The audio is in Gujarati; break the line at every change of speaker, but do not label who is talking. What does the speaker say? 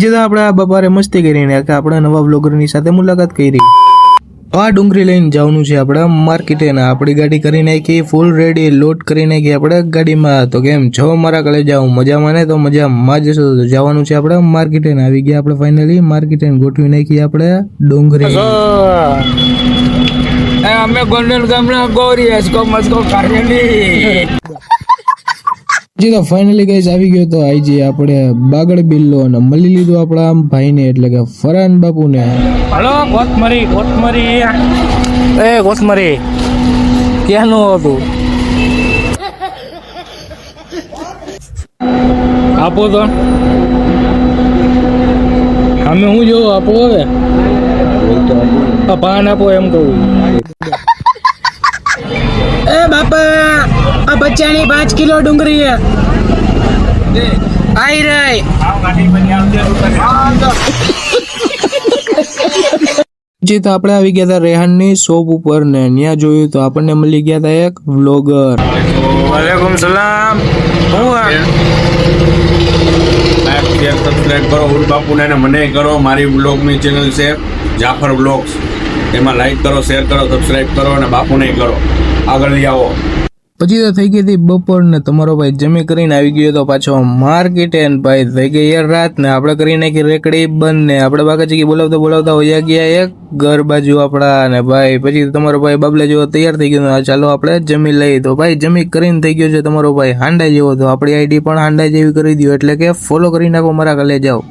જે આપણે આ બપારે મસ્તી કરીને કે આપણે નવા બ્લોગરની સાથે મુલાકાત કરી. આ ડુંગળી લઈને જવાનું છે આપણે માર્કેટે ને આપણી ગાડી કરી નાખી ફૂલ રેડી લોડ કરી નાખી આપણે ગાડીમાં. તો કેમ છો મારા કલે જાઉં મજામાં ને? તો મજામાં જશો તો જવાનું છે આપણે માર્કેટે ને આવી ગયા આપણે ફાઇનલી માર્કેટે ગોઠવી નાખી આપણે ડુંગળી.
અમે ગોંડલ ગામના ગોરી કોમર્સ કો કાર્યની
જી તો ફાઇનલી ગાઈસ આવી ગયો તો આઈજી આપણે બાગડ બિલ્લો અને મળી લીધું આપણા ભાઈને એટલે કે ફરાન બાપુને.
હલો કોથમરી કોથમરી ક્યાંનું હતું આપો તો અમે હું જોઉં આપો હવે પાન આપો એમ કહું. એ બાપા આ બચ્ચાની 5 કિલો ડુંગળી આઈ રહી.
જી તો આપણે આવી ગયા હતા રેહાનની શોપ ઉપર ને ત્યાં જોયું તો આપણને મળી ગયા હતા એક વ્લોગર.
વાલેકુમ સલામ.
સબસ્ક્રાઇબ કરો ઉર બાપુને અને મને કરો. મારી બ્લોગની ચેનલ છે જાફર બ્લોગ્સ, એમાં લાઈક કરો, શેર કરો, સબસ્ક્રાઇબ કરો અને બાપુને કરો. આગળ લઈ આવો.
પછી તો થઈ ગઈ હતી બપોર ને તમારો ભાઈ જમી કરીને આવી ગયો તો પાછો માર્કેટે ને ભાઈ થઈ ગઈ યાર રાત ને આપણે કરી નાખી રેકડી બંધ ને આપણે બાકાજી બોલાવતા હોયા ગયા એક ઘર બાજુ આપણા ને ભાઈ. પછી તમારો ભાઈ બાબલા જેવો તૈયાર થઈ ગયો. ચાલો આપણે જમી લઈએ. તો ભાઈ જમી કરીને થઈ ગયો છે તમારો ભાઈ હાંડા જેવો. તો આપણી આઈડી પણ હાંડા જેવી કરી દો એટલે કે ફોલો કરી નાખો મારા કલે જાઓ.